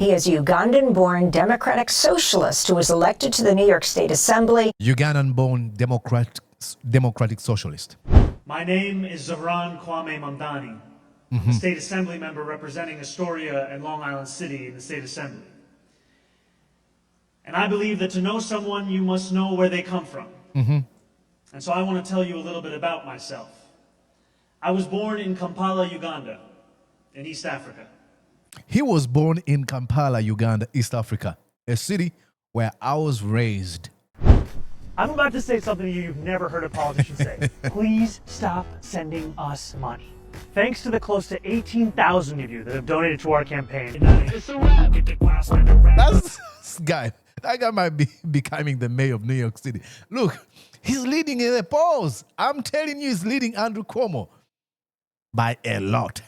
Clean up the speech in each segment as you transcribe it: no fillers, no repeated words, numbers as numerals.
He is a Ugandan-born Democratic Socialist who was elected to the New York State Assembly. Ugandan-born Democratic Socialist. My name is Zohran Kwame Mamdani. I'm a state assembly member representing Astoria and Long Island City in the state assembly. And I believe that to know someone, you must know where they come from. And so I want to tell you a little bit about myself. I was born in Kampala, Uganda, in East Africa. He was born in Kampala, Uganda, East Africa, a city where I was raised. I'm about to say something you've never heard a politician say. Please stop sending us money. Thanks to the close to 18,000 of you that have donated to our campaign. That guy might be becoming the mayor of New York City. Look, he's leading in the polls. I'm telling you, he's leading Andrew Cuomo by a lot.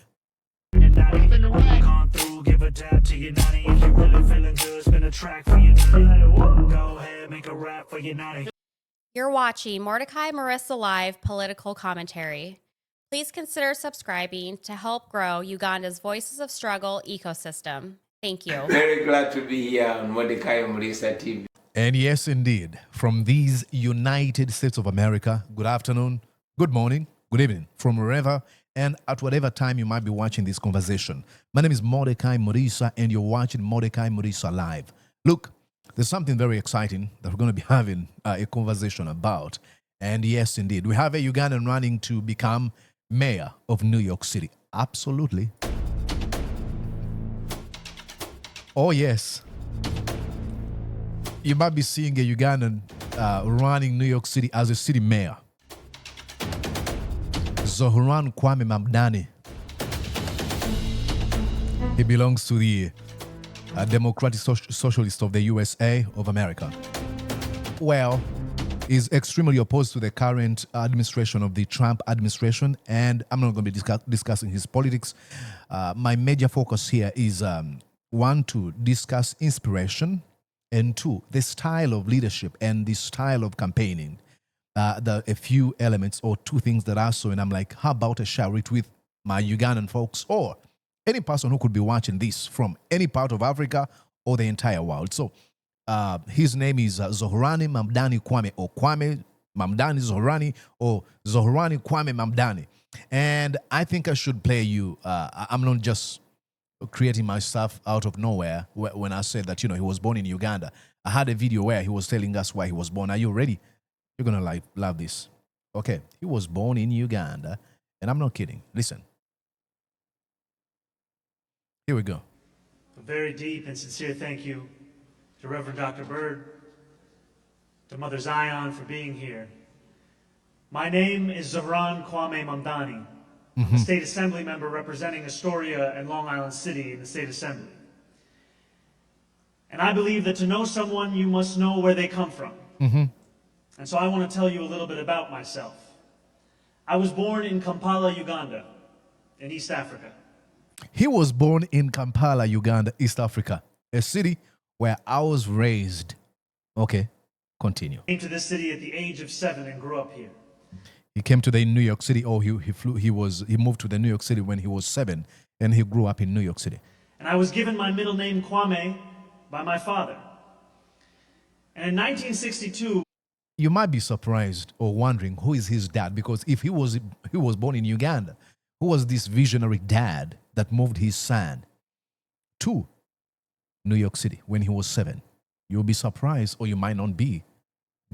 You're watching Mordecai Marissa Live Political Commentary. Please consider subscribing to help grow Uganda's Voices of Struggle ecosystem. Thank you. Very glad to be here on Mordecai Marissa TV. And yes, indeed, from these United States of America, good afternoon, good morning, good evening, from wherever and at whatever time you might be watching this conversation. My name is Mordecai Marissa, and you're watching Mordecai Marissa Live. Look, there's something very exciting that we're going to be having a conversation about. And yes, indeed, we have a Ugandan running to become mayor of New York City. Absolutely. Oh, yes. You might be seeing a Ugandan running New York City as a city mayor. Zohran Kwame Mamdani. He belongs to the Democratic Socialist of the USA of America. Well, he's extremely opposed to the current administration of the Trump administration, and I'm not going to be discussing his politics. My major focus here is one, to discuss inspiration, and two, the style of leadership and the style of campaigning. A few elements or two things that I saw, and I'm like, how about I share it with my Ugandan folks or any person who could be watching this from any part of Africa or the entire world. So his name is Zohran Mamdani Kwame, or Kwame Mamdani Zohrani, or Zohran Kwame Mamdani. And I think I should play you. I'm not just creating my stuff out of nowhere when I said that, he was born in Uganda. I had a video where he was telling us why he was born. Are you ready? You're going to love this. Okay, he was born in Uganda, and I'm not kidding. Listen. Here we go. A very deep and sincere thank you to Reverend Dr. Bird, to Mother Zion for being here. My name is Zohran Kwame Mamdani. I'm a state assembly member representing Astoria and Long Island City in the state assembly. And I believe that to know someone, you must know where they come from. And so I want to tell you a little bit about myself. I was born in Kampala, Uganda, in East Africa. He was born in Kampala, Uganda, East Africa, a city where I was raised. Okay, continue. I came to this city at the age of 7 and grew up here. He came to the New York City, or he moved to the New York City when he was 7, and he grew up in New York City. And I was given my middle name Kwame by my father. And in 1962, you might be surprised or wondering who is his dad, because if he was born in Uganda, who was this visionary dad that moved his son to New York City when he was 7? You'll be surprised, or you might not be.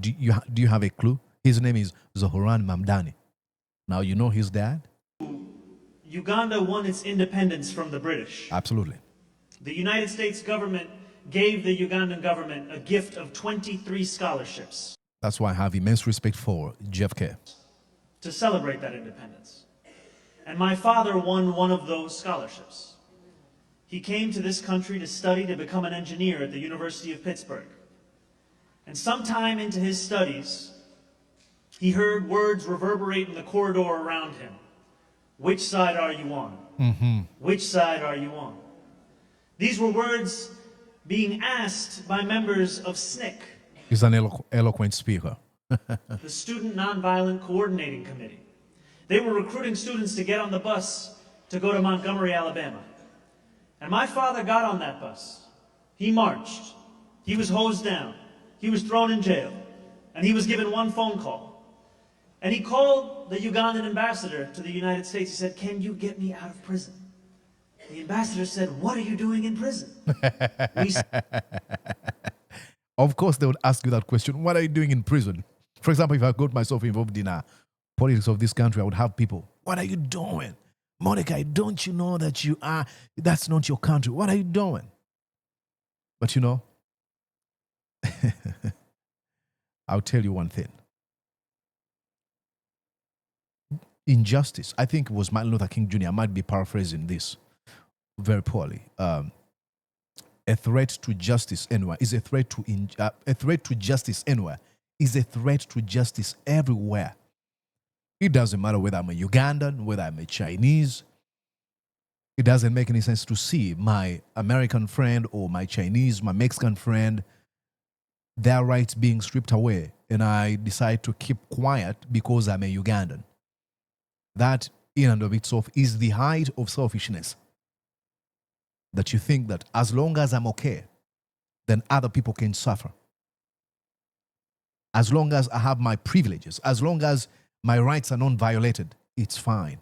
Do you have a clue? His name is Zohran Mamdani. Now you know his dad? Uganda won its independence from the British. Absolutely. The United States government gave the Ugandan government a gift of 23 scholarships. That's why I have immense respect for JFK. To celebrate that independence. And my father won one of those scholarships. He came to this country to study to become an engineer at the University of Pittsburgh. And sometime into his studies, he heard words reverberate in the corridor around him. Which side are you on? Which side are you on? These were words being asked by members of SNCC. He's an eloquent speaker. The Student Nonviolent Coordinating Committee. They were recruiting students to get on the bus to go to Montgomery, Alabama. And my father got on that bus. He marched. He was hosed down. He was thrown in jail. And he was given one phone call. And he called the Ugandan ambassador to the United States. He said, "Can you get me out of prison?" The ambassador said, "What are you doing in prison?" We Of course, they would ask you that question. What are you doing in prison? For example, if I got myself involved in politics of this country, I would have people, what are you doing? Mordecai, don't you know that that's not your country? What are you doing? But you know, I'll tell you one thing. Injustice, I think it was Martin Luther King Jr., I might be paraphrasing this very poorly. A threat to justice anywhere is a threat to justice anywhere is a threat to justice everywhere. It doesn't matter whether I'm a Ugandan, whether I'm a Chinese. It doesn't make any sense to see my American friend or my Chinese, my Mexican friend, their rights being stripped away, and I decide to keep quiet because I'm a Ugandan. That, in and of itself, is the height of selfishness. That you think that as long as I'm okay, then other people can suffer. As long as I have my privileges, as long as my rights are not violated, it's fine.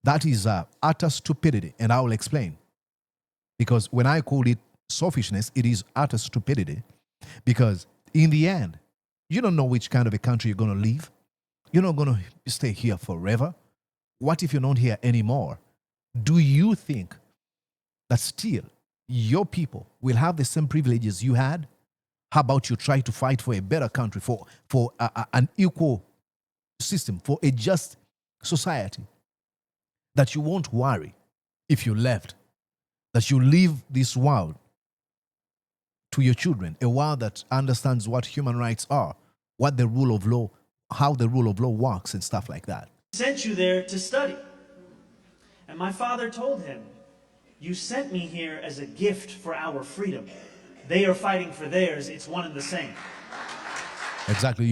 That is utter stupidity, and I will explain. Because when I call it selfishness, it is utter stupidity. Because in the end, you don't know which kind of a country you're going to live. You're not going to stay here forever. What if you're not here anymore? Do you think that still your people will have the same privileges you had? How about you try to fight for a better country, for an equal system, for a just society? That you won't worry if you left, that you leave this world to your children, a world that understands what human rights are, what the rule of law, how the rule of law works and stuff like that. sent you there to study. And my father told him, "You sent me here as a gift for our freedom. They are fighting for theirs. It's one and the same." Exactly.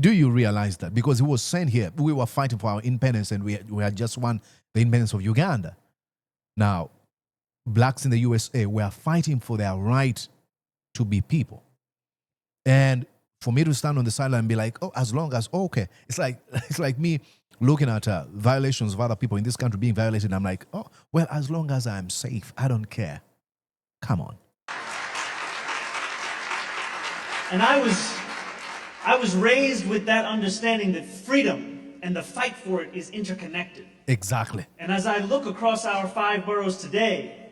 Do you realize that? Because he was sent here, we were fighting for our independence, and we had just won the independence of Uganda. Now, blacks in the USA were fighting for their right to be people. And for me to stand on the sideline and be like, oh, as long as, okay. It's like me looking at violations of other people in this country being violated. I'm like, oh, well, as long as I'm safe, I don't care. Come on. And I was raised with that understanding that freedom and the fight for it is interconnected. Exactly. And as I look across our 5 boroughs today,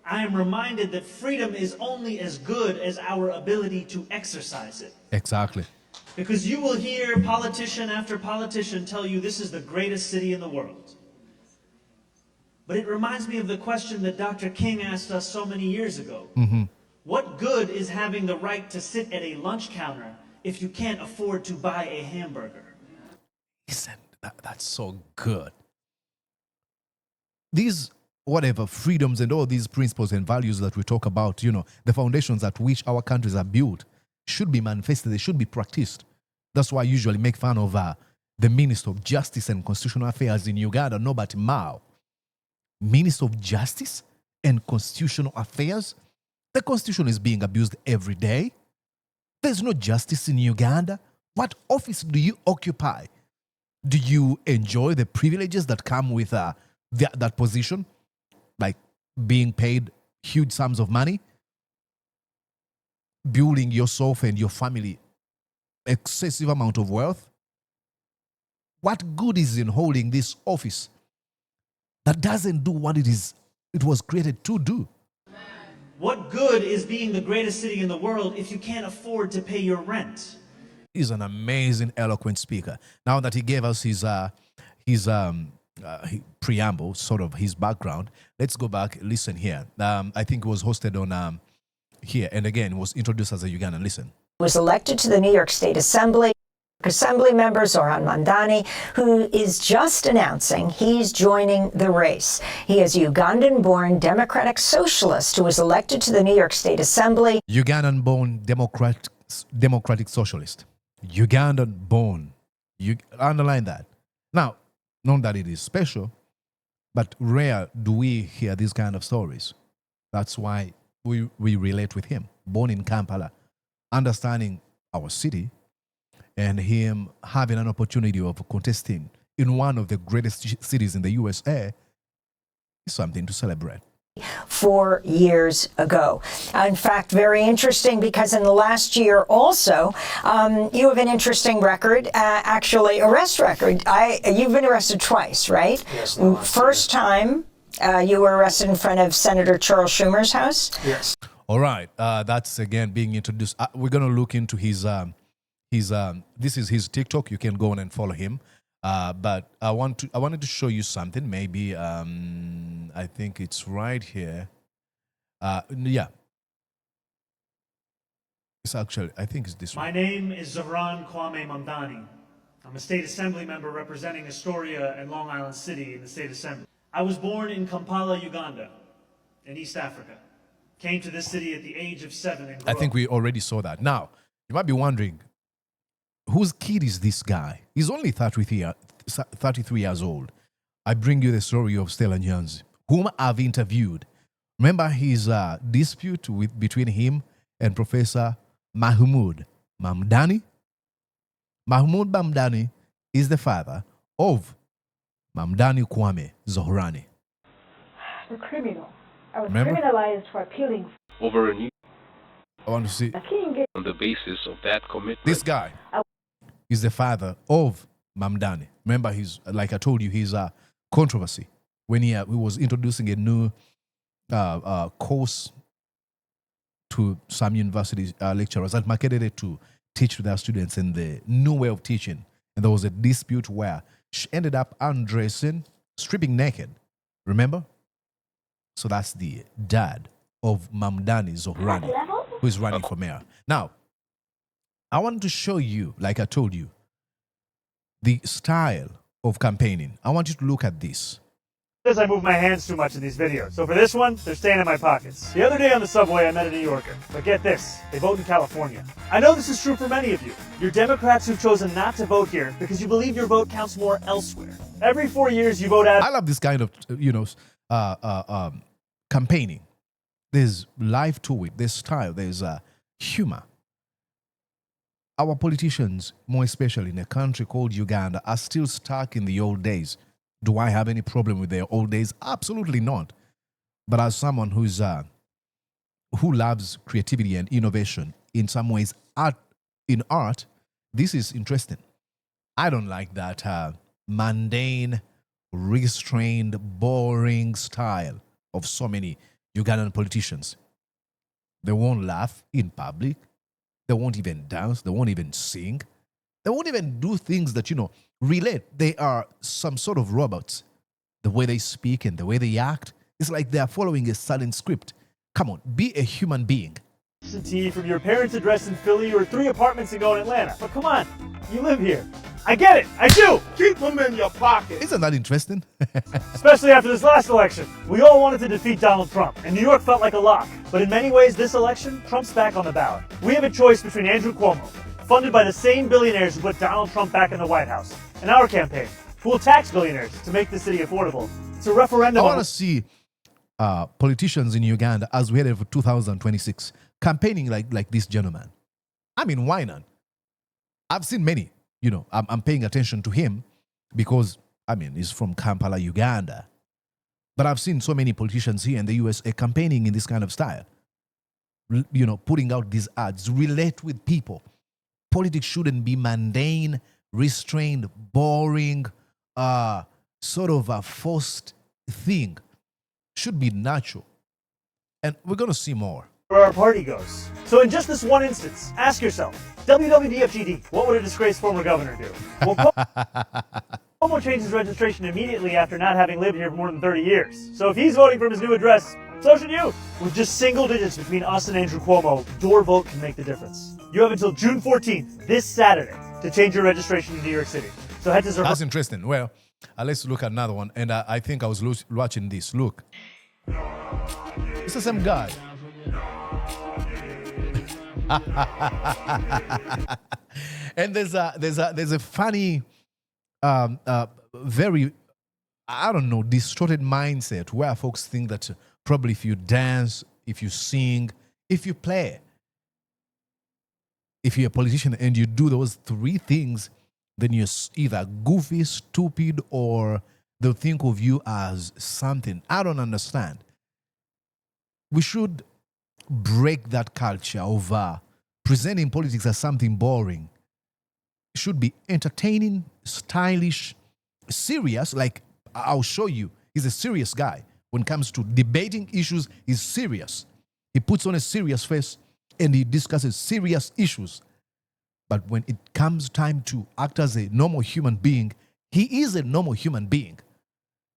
I am reminded that freedom is only as good as our ability to exercise it. Exactly. Because you will hear politician after politician tell you this is the greatest city in the world. But it reminds me of the question that Dr. King asked us so many years ago. Mm-hmm. What good is having the right to sit at a lunch counter if you can't afford to buy a hamburger? Listen, that's so good. These, whatever, freedoms and all these principles and values that we talk about, the foundations at which our countries are built should be manifested, they should be practiced. That's why I usually make fun of the Minister of Justice and Constitutional Affairs in Uganda, Norbert Mao. Minister of Justice and Constitutional Affairs? The Constitution is being abused every day. There's no justice in Uganda. What office do you occupy? Do you enjoy the privileges that come with that position? Like being paid huge sums of money? Building yourself and your family excessive amount of wealth? What good is in holding this office that doesn't do what it was created to do? What good is being the greatest city in the world if you can't afford to pay your rent? He's an amazing, eloquent speaker. Now that he gave us his preamble, sort of his background, let's go back, listen here. I think it was hosted on here, and again, it was introduced as a Ugandan. Listen. Was elected to the New York State Assembly member Zohran Mamdani, who is just announcing he's joining the race. He is a Ugandan-born Democratic Socialist who was elected to the New York State Assembly. Ugandan-born Democratic Socialist. Ugandan-born. You underline that. Now, not that it is special, but rare do we hear these kind of stories. That's why we relate with him. Born in Kampala, understanding our city, and him having an opportunity of contesting in one of the greatest cities in the USA is something to celebrate. 4 years ago. In fact, very interesting because in the last year also, you have an interesting record, actually arrest record. You've been arrested twice, right? Yes. First time you were arrested in front of Senator Charles Schumer's house. Yes. All right, that's again being introduced. We're gonna look into his this is his TikTok. You can go on and follow him. But I wanted to show you something. Maybe I think it's right here. Yeah. It's actually, I think it's this one. My name is Zohran Kwame Mamdani. I'm a state assembly member representing Astoria and Long Island City in the state assembly. I was born in Kampala, Uganda, in East Africa. Came to this city at the age of 7 and grew I think up. we already saw that. Now, you might be wondering, whose kid is this guy? He's only 33 years old. I bring you the story of Stella Nyanzi, whom I've interviewed. Remember his dispute between him and Professor Mahmoud Mamdani? Mahmoud Mamdani is the father of Mamdani Kwame Zohrani. The criminal. I was Remember? criminalized for appealing. over a new I want to see. I can't get on the basis of that commitment. This guy is the father of Mamdani. Remember, he's, like I told you, he's a controversy when he was introducing a new course to some university lecturers that marketed it to teach to their students in the new way of teaching. And there was a dispute where she ended up undressing, stripping naked. Remember? So that's the dad of Mamdani Zohrani, who is running for mayor. Now, I wanted to show you, like I told you, the style of campaigning. I want you to look at this. As I move my hands too much in these videos. So for this one, they're staying in my pockets. The other day on the subway, I met a New Yorker. But get this, they vote in California. I know this is true for many of you. You're Democrats who've chosen not to vote here because you believe your vote counts more elsewhere. Every 4 years, you vote out. I love this kind of, campaigning. There's life to it. There's style. There's humor. Our politicians, more especially in a country called Uganda, are still stuck in the old days. Do I have any problem with their old days? Absolutely not. But as someone who loves creativity and innovation, in some ways, in art, this is interesting. I don't like that mundane, restrained, boring style of so many Ugandan politicians. They won't laugh in public. They won't even dance. They won't even sing. They won't even do things that, relate. They are some sort of robots. The way they speak and the way they act, it's like they are following a silent script. Come on, be a human being. Absentee from your parents' address in Philly or 3 apartments ago in Atlanta. But come on, you live here. I get it, I do! Keep them in your pocket. Isn't that interesting? Especially after this last election. We all wanted to defeat Donald Trump, and New York felt like a lock. But in many ways, this election, Trump's back on the ballot. We have a choice between Andrew Cuomo, funded by the same billionaires who put Donald Trump back in the White House, and our campaign, who will tax billionaires to make the city affordable. It's a referendum. I want to see politicians in Uganda as we head for 2026 campaigning like this gentleman. I mean, why not? I've seen many. I'm paying attention to him because, he's from Kampala, Uganda. But I've seen so many politicians here in the USA campaigning in this kind of style. Putting out these ads, relate with people. Politics shouldn't be mundane, restrained, boring, sort of a forced thing. Should be natural. And we're going to see more. Where our party goes. So in just this one instance, ask yourself, WWDFGD, what would a disgraced former governor do? Well, Cuomo changed his registration immediately after not having lived here for more than 30 years. So if he's voting from his new address, so should you. With just single digits between us and Andrew Cuomo, your vote can make the difference. You have until June 14th, this Saturday, to change your registration in New York City. So head to That's interesting. Well, let's look at another one. And I think I was watching this. Look. It's the same guy. And there's a funny, very, distorted mindset where folks think that Probably if you dance, if you sing, if you play. If you're a politician and you do those three things, then you're either goofy, stupid, or they'll think of you as something. I don't understand. We should break that culture of presenting politics as something boring. It should be entertaining, stylish, serious. Like, I'll show you, he's a serious guy. When it comes to debating issues, he's serious. He puts on a serious face and he discusses serious issues. But when it comes time to act as a normal human being, he is a normal human being.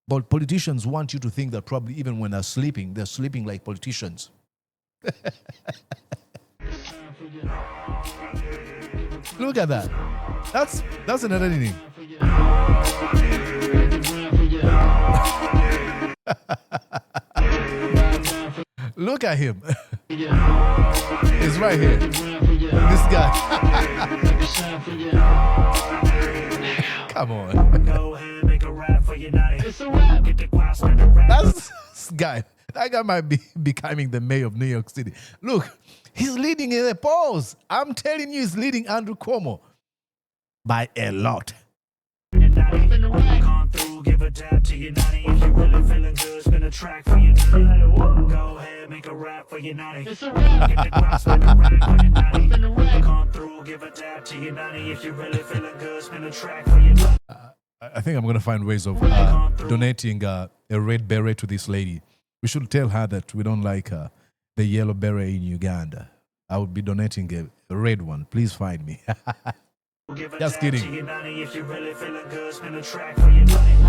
But politicians want you to think that probably even when they're sleeping like politicians. Look at that. That's another thing. Look at him. He's right here. This guy. Come on. Go ahead, make a rap for your night. It's a rap. Get the grass on the rap. That's this guy. That guy might be becoming the mayor of New York City. Look, he's leading in the polls. I'm telling you, he's leading Andrew Cuomo by a lot. Come through, give a dab to your nanny. If you're really feeling good, spin a track for your nanny. Go ahead, make a rap for your nanny. It's a rap. Get the grass on the rap for your nanny. Come through, give a dab to your nanny. If you're really feeling good, spin a track for your nanny. I think I'm going to find ways of donating a red beret to this lady. We should tell her that we don't like the yellow beret in Uganda. I would be donating a red one. Please find me. Just kidding. If you're really feeling good, spin a track for your nanny.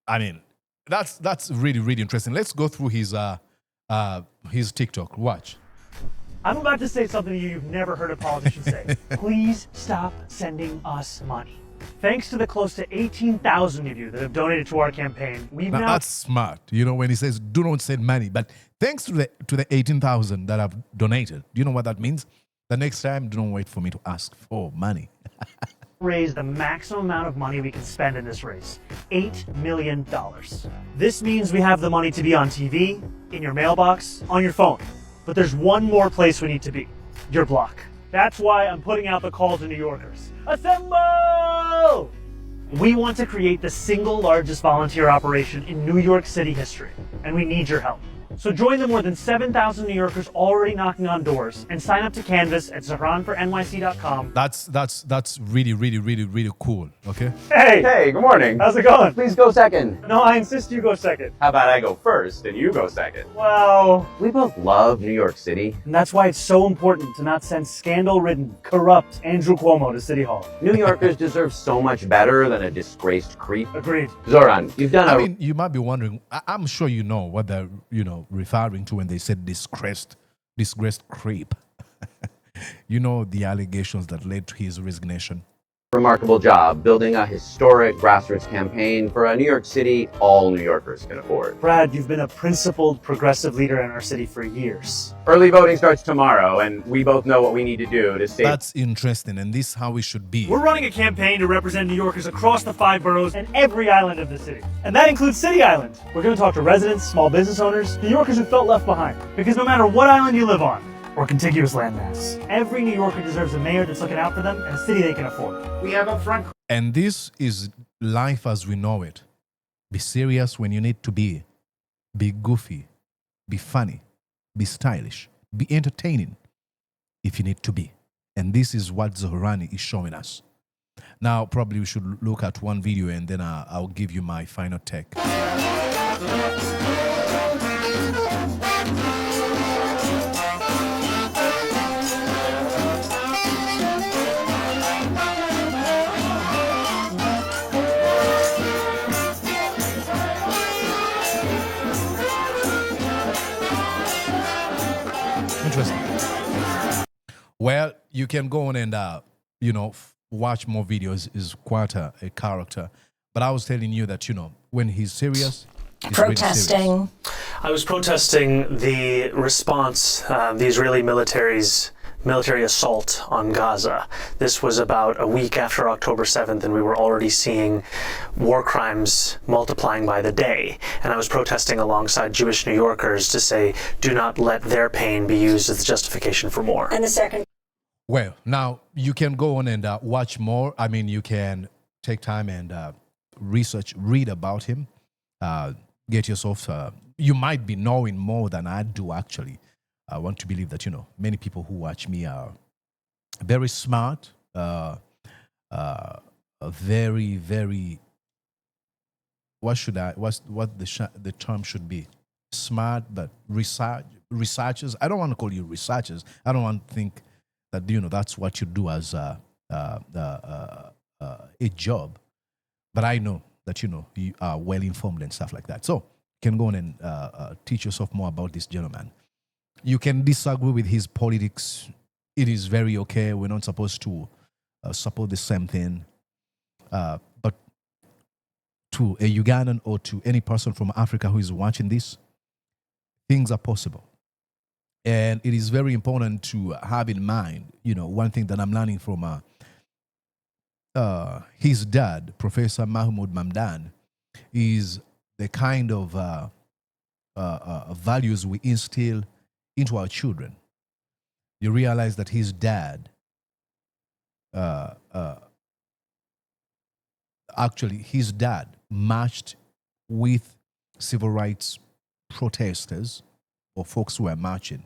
I mean, that's really, really interesting. Let's go through his TikTok. Watch. I'm about to say something you've never heard a politician say. Please stop sending us money. Thanks to the close to 18,000 of you that have donated to our campaign, we've now... That's smart. You know, when he says, do not send money. But thanks to the 18,000 that have donated, do you know what that means? The next time, do not wait for me to ask for money. raise the maximum amount of money we can spend in this race, $8 million. This means we have the money to be on TV, in your mailbox, on your phone. But there's one more place we need to be, your block. That's why I'm putting out the call to New Yorkers. Assemble! We want to create the single largest volunteer operation in New York City history, and we need your help. So join the more than 7,000 New Yorkers already knocking on doors and sign up to Canvas at ZohranForNYC.com. That's really, really, really, really cool, okay? Hey! Hey, good morning. How's it going? Please go second. No, I insist you go second. How about I go first and you go second? Well, We both love New York City. and that's why it's so important to not send scandal-ridden, corrupt Andrew Cuomo to City Hall. New Yorkers deserve so much better than a disgraced creep. Agreed. Zohran, you've done I mean, you might be wondering, I'm sure you know what they're, referring to when they said disgraced creep. You know the allegations that led to his resignation. remarkable job building a historic grassroots campaign for a New York City all New Yorkers can afford. Brad, you've been a principled, progressive leader in our city for years. Early voting starts tomorrow, and we both know what we need to do to save. That's interesting, and this is how we should be. We're running a campaign to represent New Yorkers across the 5 boroughs and every island of the city. And that includes City Island. We're going to talk to residents, small business owners, New Yorkers who felt left behind. Because no matter what island you live on, or contiguous landmass, every New Yorker deserves a mayor that's looking out for them and a city they can afford. We have a front. And this is life as we know it. Be serious when you need to be. Be goofy. Be funny. Be stylish. Be entertaining if you need to be. And this is what Zohran is showing us. Now, probably we should look at one video and then I'll give you my final take. Interesting. Well, you can go on and, watch more videos. Is quite a character. But I was telling you that, when he's serious, is really serious. Protesting. I was protesting the response, the Israeli military assault on Gaza. This was about a week after October 7th, and we were already seeing war crimes multiplying by the day. And I was protesting alongside Jewish New Yorkers to say, do not let their pain be used as the justification for more. And the second. Well, now you can go on and watch more. I mean, you can take time and read about him. Get yourself, you might be knowing more than I do, actually. I want to believe that, many people who watch me are very smart, very, very, what the term should be? Smart, but researchers. I don't want to call you researchers. I don't want to think that, that's what you do as a job. But I know that, you are well informed and stuff like that. So you can go on and teach yourself more about this gentleman. You can disagree with his politics. It is very okay. We're not supposed to support the same thing. But to a Ugandan or to any person from Africa who is watching this, things are possible. And it is very important to have in mind, one thing that I'm learning from his dad, Professor Mahmoud Mamdani, is the kind of values we instill into our children. You realize that his dad, his dad marched with civil rights protesters or folks who were marching.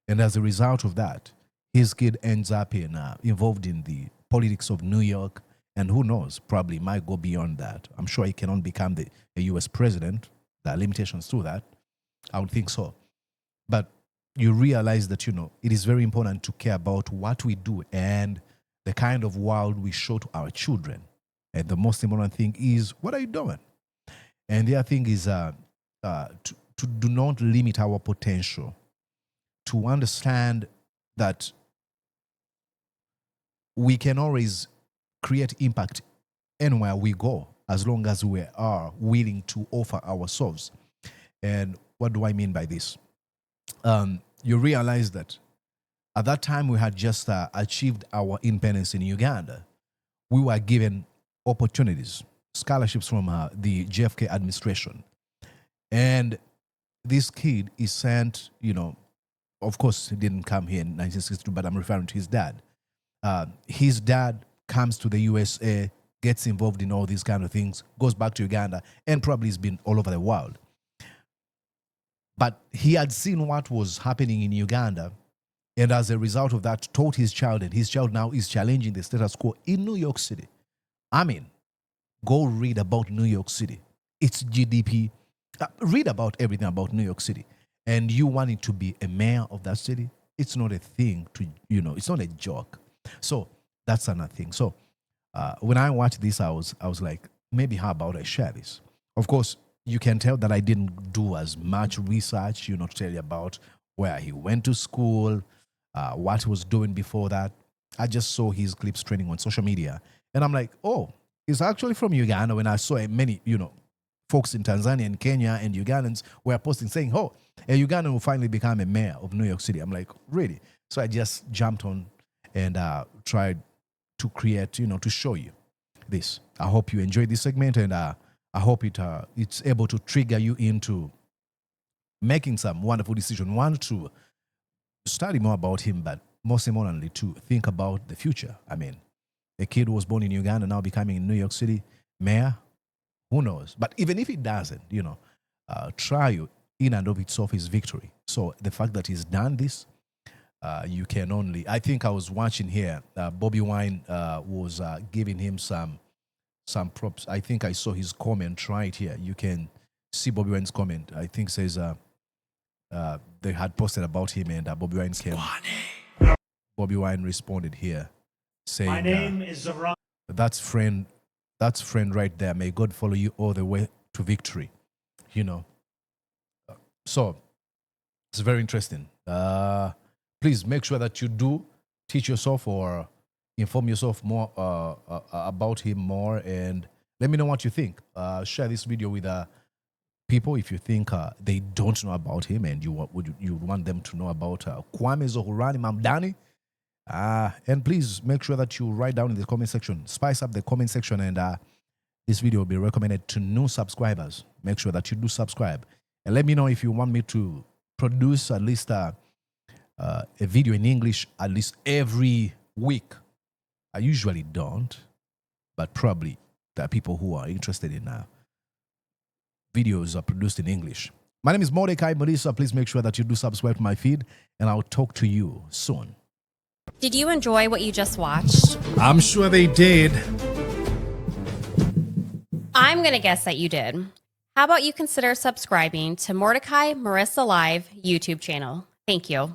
And as a result of that, his kid ends up involved in the politics of New York. And who knows, probably might go beyond that. I'm sure he cannot become a U.S. president. There are limitations to that. I would think so. But you realize that, it is very important to care about what we do and the kind of world we show to our children. And the most important thing is, what are you doing? And the other thing is to do not limit our potential, to understand that we can always create impact anywhere we go as long as we are willing to offer ourselves. And what do I mean by this? You realize that at that time we had just achieved our independence in Uganda. We were given opportunities, scholarships from the JFK administration. And this kid is sent, of course, he didn't come here in 1962, but I'm referring to his dad. His dad comes to the USA, gets involved in all these kind of things, goes back to Uganda, and probably has been all over the world. But he had seen what was happening in Uganda, and as a result of that, taught his child, and his child now is challenging the status quo in New York City. I mean, go read about New York City. Its GDP. Read about everything about New York City. And you wanting to be a mayor of that city, it's not a thing to, it's not a joke. So that's another thing. So when I watched this, I was like, maybe how about I share this? Of course, you can tell that I didn't do as much research, to tell you about where he went to school, what he was doing before that. I just saw his clips trending on social media. And I'm like, oh, he's actually from Uganda. When I saw many, folks in Tanzania and Kenya and Ugandans were posting saying, oh, a Ugandan will finally become a mayor of New York City. I'm like, really? So I just jumped on and tried to create, to show you this. I hope you enjoyed this segment, and I hope it's able to trigger you into making some wonderful decision. One, to study more about him, but most importantly, to think about the future. I mean, a kid who was born in Uganda now becoming in New York City mayor, who knows? But even if it doesn't, trial in and of itself is victory. So the fact that he's done this, you can only, I think I was watching here, Bobby Wine was giving him some props. I think I saw his comment right here. You can see Bobby Wine's comment. I think says they had posted about him, and Bobby Wine came. Bobby Wine responded here saying, my name is Zohran. That's friend right there. May God follow you all the way to victory. So it's very interesting. Please make sure that you do teach yourself or inform yourself more about him more, and let me know what you think. Share this video with people, if you think they don't know about him and you want them to know about Kwame Zohran Mamdani, and please make sure that you write down in the comment section, spice up the comment section, and this video will be recommended to new subscribers. Make sure that you do subscribe. And let me know if you want me to produce at least a video in English at least every week. I usually don't, but probably there are people who are interested in videos are produced in English. My name is Mordecai Marisa. Please make sure that you do subscribe to my feed, and I'll talk to you soon. Did you enjoy what you just watched? I'm sure they did. I'm going to guess that you did. How about you consider subscribing to Mordecai Marissa Live YouTube channel? Thank you.